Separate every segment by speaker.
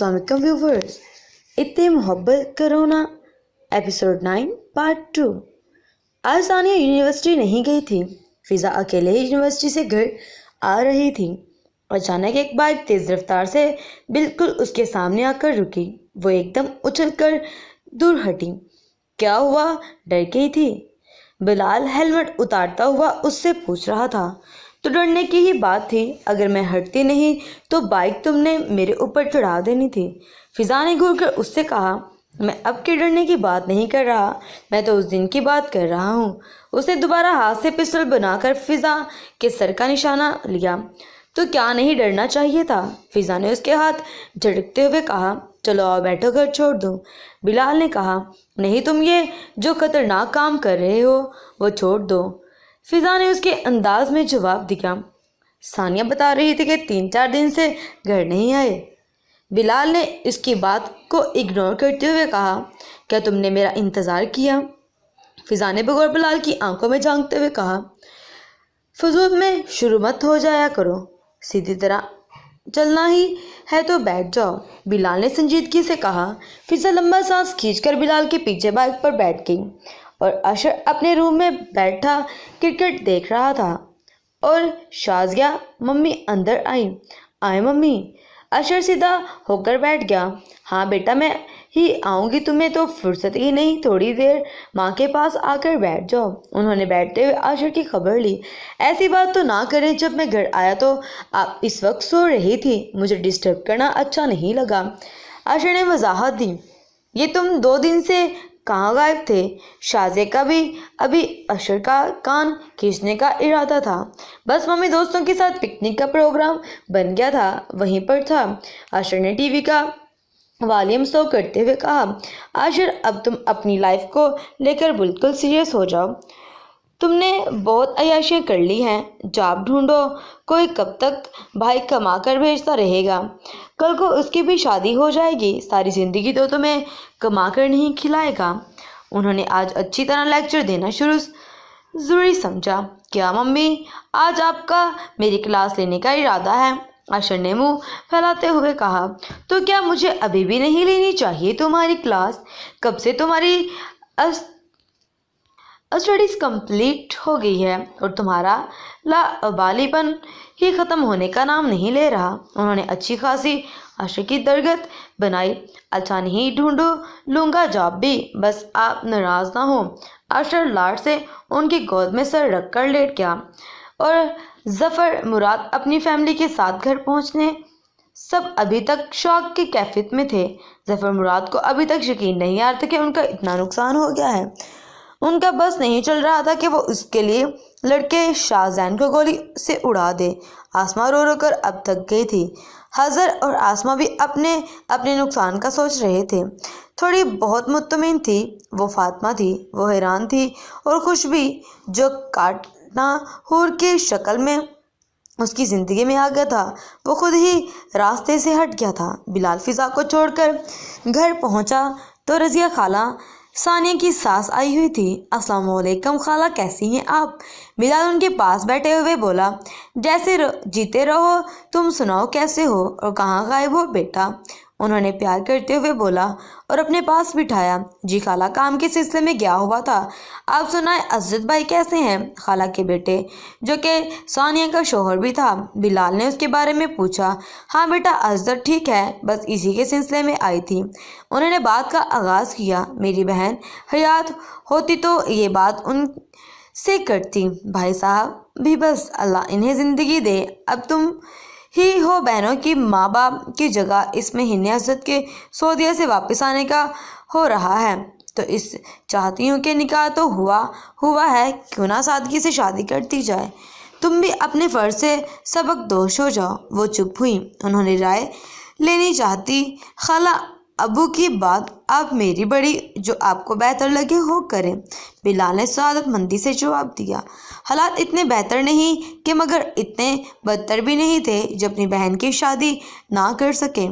Speaker 1: السلام علیکم ویورز، اتنے محبت کرو نا ایپیسوڈ 9 پارٹ 2۔ آج ثانیہ یونیورسٹی نہیں گئی تھی۔ فضا اکیلے ہی یونیورسٹی سے گھر آ رہی تھی۔ اچانک ایک بائک تیز رفتار سے بالکل اس کے سامنے آ کر رکی۔ وہ ایک دم اچھل کر دور ہٹی۔ کیا ہوا؟ ڈر گئی تھی؟ بلال ہیلمٹ اتارتا ہوا اس سے پوچھ رہا تھا۔ تو ڈرنے کی ہی بات تھی، اگر میں ہٹتی نہیں تو بائک تم نے میرے اوپر چڑھا دینی تھی۔ فضا نے گھور کر اس سے کہا، میں اب کے ڈرنے کی بات نہیں کر رہا، میں تو اس دن کی بات کر رہا ہوں۔ اس نے دوبارہ ہاتھ سے پسٹل بنا کر فضا کے سر کا نشانہ لیا۔ تو کیا نہیں ڈرنا چاہیے تھا؟ فضا نے اس کے ہاتھ جھٹکتے ہوئے کہا، چلو آؤ بیٹھو، گھر چھوڑ دو۔ بلال نے کہا، نہیں، تم یہ جو خطرناک کام کر رہے ہو وہ چھوڑ دو۔ فضا نے اس کے انداز میں جواب دیا، ثانیہ بتا رہی تھی کہ 3-4 دن سے گھر نہیں آئے۔ بلال نے اس کی بات کو اگنور کرتے ہوئے کہا، کیا تم نے میرا انتظار کیا؟ فضا نے بغور بلال کی آنکھوں میں جھانکتے ہوئے کہا، فضول میں شروع مت ہو جایا کرو، سیدھی طرح چلنا ہی ہے تو بیٹھ جاؤ، بلال نے سنجیدگی سے کہا۔ فضا لمبا سانس کھینچ کر بلال کے پیچھے بائک پر بیٹھ گئی اور اشر اپنے روم میں بیٹھا کرکٹ دیکھ رہا تھا اور شازیہ ممی اندر آئے ممی۔ اشر سیدھا ہو کر بیٹھ گیا، ہاں بیٹا میں ہی آؤں گی، تمہیں تو فرصت ہی نہیں، تھوڑی دیر ماں کے پاس آ کر بیٹھ جاؤ۔ انہوں نے بیٹھتے ہوئے اشر کی خبر لی، ایسی بات تو نہ کریں، جب میں گھر آیا تو آپ اس وقت سو رہی تھی، مجھے ڈسٹرب کرنا اچھا نہیں لگا۔ اشر نے وضاحت دی، یہ تم 2 دن سے کہاں غائب تھے؟ شازیہ کا بھی ابھی اشر کا کان کھینچنے کا ارادہ تھا۔ بس ممی، دوستوں کے ساتھ پکنک کا پروگرام بن گیا تھا، وہیں پر تھا۔ اشر نے ٹی وی کا والیوم سلو کرتے ہوئے کہا، اشر اب تم اپنی لائف کو لے کر بالکل سیریس ہو جاؤ، تم نے بہت عیاشیاں کر لی ہیں، جاب ڈھونڈو، کوئی کب تک بھائی کما کر بھیجتا رہے گا؟ کل کو اس کی بھی شادی ہو جائے گی، ساری زندگی تو تمہیں کما کر نہیں کھلائے گا۔ انہوں نے آج اچھی طرح لیکچر دینا ضروری سمجھا۔ کیا ممی، آج آپ کا میری کلاس لینے کا ارادہ ہے؟ اشر نے منہ پھیلاتے ہوئے کہا، تو کیا مجھے ابھی بھی نہیں لینی چاہیے تمہاری کلاس؟ کب سے تمہاری اسٹڈیز کمپلیٹ ہو گئی ہے اور تمہارا لاابالی پن ہی ختم ہونے کا نام نہیں لے رہا۔ انہوں نے اچھی خاصی اشر کی درگت بنائی، اچھا نہیں ڈھونڈ لوں گا جاب بھی، بس آپ ناراض نہ ہو۔ اشر لاڈ سے ان کی گود میں سر رکھ کر لیٹ گیا اور ظفر مراد اپنی فیملی کے ساتھ گھر پہنچنے سب ابھی تک شوق کی کیفیت میں تھے۔ ظفر مراد کو ابھی تک یقین نہیں آ رہا تھا کہ ان کا اتنا نقصان ہو گیا ہے۔ ان کا بس نہیں چل رہا تھا کہ وہ اس کے لیے لڑکے شاہزین کو گولی سے اڑا دے۔ آسماں رو رو کر اب تھک گئی تھی۔ حضر اور آسماں بھی اپنے نقصان کا سوچ رہے تھے۔ تھوڑی بہت مطمئن تھی وہ فاطمہ تھی، وہ حیران تھی اور خوش بھی، جو کاٹنا حور کی شکل میں اس کی زندگی میں آ گیا تھا وہ خود ہی راستے سے ہٹ گیا تھا۔ بلال فضا کو چھوڑ کر گھر پہنچا تو رضیہ خالہ ثانیہ کی ساس آئی ہوئی تھی۔ السلام علیکم خالہ، کیسی ہیں آپ؟ بلال ان کے پاس بیٹھے ہوئے بولا، جیسے جیتے رہو، تم سناؤ کیسے ہو اور کہاں غائب ہو بیٹا؟ انہوں نے پیار کرتے ہوئے بولا اور اپنے پاس بٹھایا۔ جی خالہ، کام کے سلسلے میں گیا ہوا تھا۔ آپ سنائیں، اسد بھائی کیسے ہیں؟ خالہ کے بیٹے، جو کہ ثانیہ کا شوہر بھی تھا، بلال نے اس کے بارے میں پوچھا۔ ہاں بیٹا، اسد ٹھیک ہے، بس اسی کے سلسلے میں آئی تھی۔ انہوں نے بات کا آغاز کیا، میری بہن حیات ہوتی تو یہ بات ان سے کرتی، بھائی صاحب بھی بس اللہ انہیں زندگی دے، اب تم ہی ہو بہنوں کی ماں باپ کی جگہ۔ اس مہینے اسد کے سعودیہ سے واپس آنے کا ہو رہا ہے تو اس چاہتی ہوں کہ نکاح تو ہوا ہے، کیوں نہ سادگی سے شادی کرتی جائے، تم بھی اپنے فرض سے سبق دوش ہو جاؤ۔ وہ چپ ہوئی، انہوں نے رائے لینی چاہتی، خالہ ابو کی بات آپ میری بڑی، جو آپ کو بہتر لگے وہ کریں، بلال نے سعادت مندی سے جواب دیا۔ حالات اتنے بہتر نہیں کہ مگر اتنے بدتر بھی نہیں تھے جو اپنی بہن کی شادی نہ کر سکے۔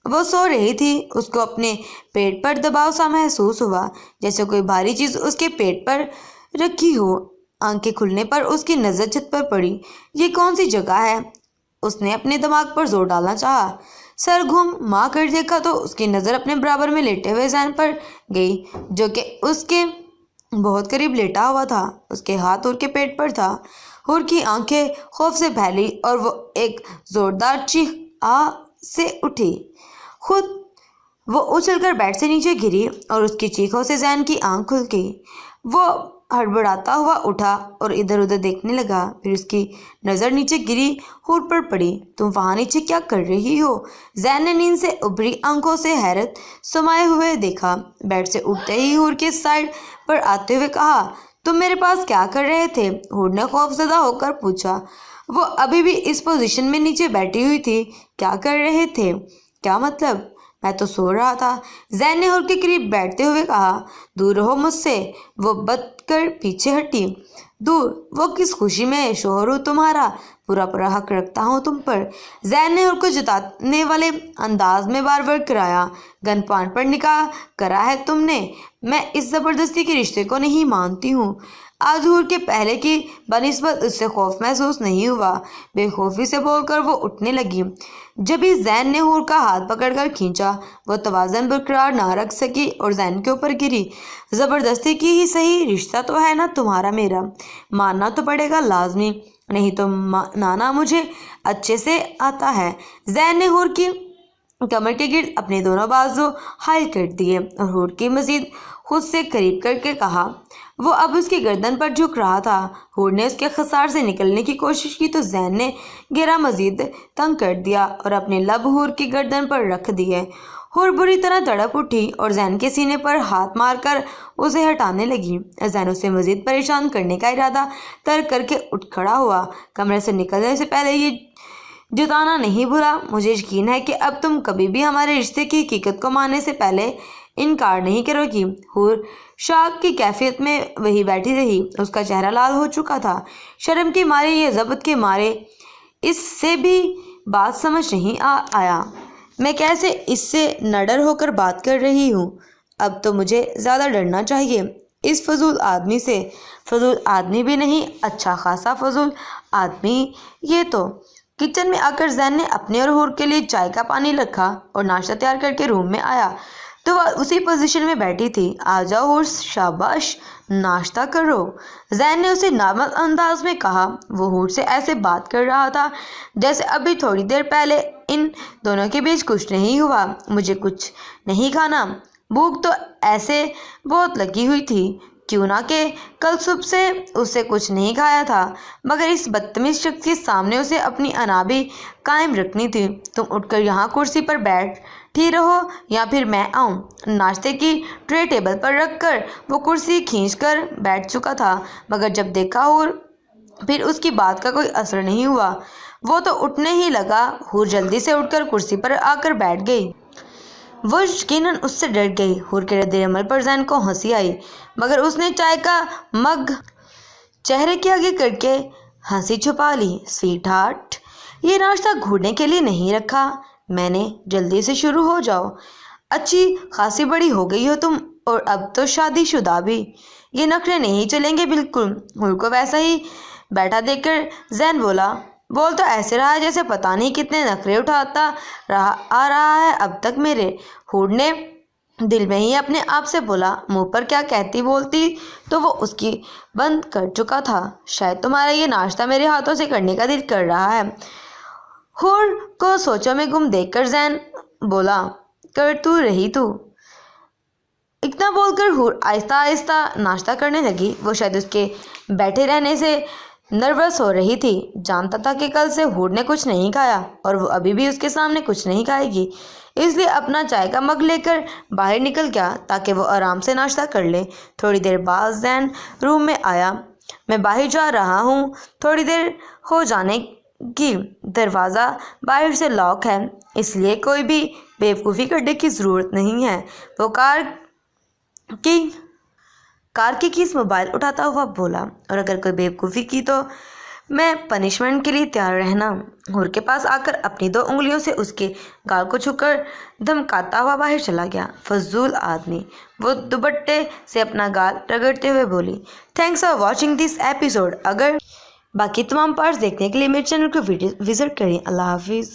Speaker 1: وہ سو رہی تھی، اس کو اپنے پیٹ پر دباؤ سا محسوس ہوا، جیسے کوئی بھاری چیز اس کے پیٹ پر رکھی ہو۔ آنکھیں کھلنے پر اس کی نظر چھت پر پڑی۔ یہ کون سی جگہ ہے؟ اس نے اپنے دماغ پر زور ڈالنا چاہا۔ سر گھما کر دیکھا تو اس کی نظر اپنے برابر میں لیٹے ہوئے زین پر گئی جو کہ اس کے بہت قریب لیٹا ہوا تھا۔ اس کے ہاتھ حور کے پیٹ پر تھا۔ حور کی آنکھیں خوف سے پھیلی اور وہ ایک زوردار چیخ سے اٹھی۔ خود وہ اچھل کر بیڈ سے نیچے گری اور اس کی چیخوں سے زین کی آنکھ کھل گئی۔ وہ ہڑبڑاتا ہوا اٹھا اور ادھر ادھر دیکھنے لگا، پھر اس کی نظر نیچے گری حور پر پڑی۔ تم وہاں نیچے کیا کر رہی ہو؟ زین نے نیند سے ابھری آنکھوں سے حیرت سمائے ہوئے دیکھا۔ بیڈ سے اٹھتے ہی حور کے سائڈ پر آتے ہوئے کہا، تم میرے پاس کیا کر رہے تھے؟ حور نے خوف زدہ ہو کر پوچھا۔ وہ ابھی بھی اس پوزیشن میں نیچے بیٹھی ہوئی تھی۔ کیا کر رہے تھے؟ کیا مطلب؟ میں تو سو رہا تھا، زین نے حور کے قریب بیٹھتے ہوئے کہا۔ دور رہو مجھ سے، وہ بت کر پیچھے ہٹی۔ دور؟ وہ کس خوشی میں شوہر ہوں تمہارا، پورا حق رکھتا ہوں تم پر، زین نے حور کو جتانے والے انداز میں بار بار کرایا۔ گن پوائنٹ پر نکاح کرا ہے تم نے، میں اس زبردستی کے رشتے کو نہیں مانتی ہوں۔ آج حور کے پہلے کی بنسبت اس سے خوف محسوس نہیں ہوا۔ بے خوفی سے بول کر وہ اٹھنے لگی۔ جبھی زین نے حور کا ہاتھ پکڑ کر کھینچا، وہ توازن برقرار نہ رکھ سکی اور زین کے اوپر گری۔ زبردستی کی ہی صحیح، رشتہ تو ہے نا تمہارا میرا، ماننا تو پڑے گا لازمی، نہیں تو نانا مجھے اچھے سے آتا ہے۔ زین نے حور کی کمر کے گرد اپنے دونوں بازو حائل کر دیے اور حور کی مزید خود سے قریب کر کے کہا۔ وہ اب اس کی گردن پر جھک رہا تھا۔ حور نے اس کے خسار سے نکلنے کی کوشش کی تو زین نے گھیرا مزید تنگ کر دیا اور اپنے لب حور کی گردن پر رکھ دیے۔ حور بری طرح تڑپ اٹھی اور زین کے سینے پر ہاتھ مار کر اسے ہٹانے لگی۔ زین اسے مزید پریشان کرنے کا ارادہ ترک کر کے اٹھ کھڑا ہوا۔ کمرے سے نکلنے سے پہلے یہ جتانا نہیں بھولا، مجھے یقین ہے کہ اب تم کبھی بھی ہمارے رشتے کی حقیقت کو ماننے سے پہلے انکار نہیں کرو گی۔ حور شاک کی کیفیت میں وہیں بیٹھی رہی۔ اس کا چہرہ لال ہو چکا تھا، شرم کے مارے یا ضبط کے مارے اس سے بھی بات سمجھ نہیں آیا۔ میں کیسے اس سے نڈر ہو کر بات کر رہی ہوں؟ اب تو مجھے زیادہ ڈرنا چاہیے اس فضول آدمی سے۔ فضول آدمی بھی نہیں، اچھا خاصا فضول آدمی یہ تو۔ کچن میں آ کر زین نے اپنے اور حور کے لیے چائے کا پانی رکھا اور ناشتہ تیار کر کے روم میں آیا تو وہ اسی پوزیشن میں بیٹھی تھی۔ آ جاؤ حور، شاباش، ناشتہ کرو، زین نے اسے نارمل انداز میں کہا۔ وہ حور سے ایسے بات کر رہا تھا جیسے ابھی تھوڑی دیر پہلے ان دونوں کے بیچ کچھ نہیں ہوا۔ مجھے کچھ نہیں کھانا، بھوک تو ایسے بہت لگی ہوئی تھی، کیوں نہ کہ کل صبح سے اسے کچھ نہیں کھایا تھا، مگر اس بدتمیز شخص کے سامنے اسے اپنی انا بھی قائم رکھنی تھی۔ تم اٹھ کر یہاں کرسی پر بیٹھی رہو یا پھر میں آؤں؟ ناشتے کی ٹرے ٹیبل پر رکھ کر وہ کرسی کھینچ کر بیٹھ چکا تھا، مگر جب دیکھا حور پھر اس کی بات کا کوئی اثر نہیں ہوا۔ وہ تو اٹھنے ہی لگا۔ حور جلدی سے اٹھ کر کرسی پر آ کر بیٹھ گئی۔ وہ یقیناً اس سے ڈر گئی۔ حور کے رد عمل پر زین کو ہنسی آئی، مگر اس نے چائے کا مگ چہرے کے آگے کر کے ہنسی چھپا لی۔ سویٹ ہارٹ، یہ ناشتہ گھوڑنے کے لیے نہیں رکھا میں نے، جلدی سے شروع ہو جاؤ۔ اچھی خاصی بڑی ہو گئی ہو تم، اور اب تو شادی شدہ بھی، یہ نخرے نہیں چلیں گے بالکل۔ حور کو ویسا ہی بیٹھا دیکھ کر زین بولا، بول تو ایسے رہا ہے جیسے پتہ نہیں کتنے نخرے اٹھاتا آ رہا ہے اب تک میرے۔ حور نے دل میں ہی اپنے آپ سے بولا، منہ پر کیا کہتی بولتی تو وہ اس کی بند کر چکا تھا۔ شاید تمہارا یہ ناشتہ میرے ہاتھوں سے کرنے کا دل کر رہا ہے۔ حور کو سوچوں میں گم دیکھ کر زین بولا، کر تو رہی تو۔ اتنا بول کر حور آہستہ آہستہ ناشتہ کرنے لگی۔ وہ شاید اس کے بیٹھے رہنے سے نروس ہو رہی تھی، جانتا تھا کہ کل سے حور نے کچھ نہیں کھایا اور وہ ابھی بھی اس کے سامنے کچھ نہیں کھائے گی، اس لیے اپنا چائے کا مگ لے کر باہر نکل گیا تاکہ وہ آرام سے ناشتہ کر لے۔ تھوڑی دیر بعد زین روم میں آیا۔ میں باہر جا رہا ہوں، تھوڑی دیر ہو جانے کی، دروازہ باہر سے لاک ہے، اس لیے کوئی بھی بیوقوفی کرنے کی ضرورت نہیں ہے۔ وہ کار کی کیس موبائل اٹھاتا ہوا بولا، اور اگر کوئی بیوقوفی کی تو میں پنشمنٹ کے لیے تیار رہنا۔ حور کے پاس آ کر اپنی 2 انگلیوں سے اس کے گال کو چھو کر دھمکاتا ہوا باہر چلا گیا۔ فضول آدمی، وہ دوپٹے سے اپنا گال رگڑتے ہوئے بولی۔ Thanks for watching this episode. اگر باقی تمام پارٹس دیکھنے کے لیے میرے چینل کو وزٹ کریں۔ اللہ حافظ۔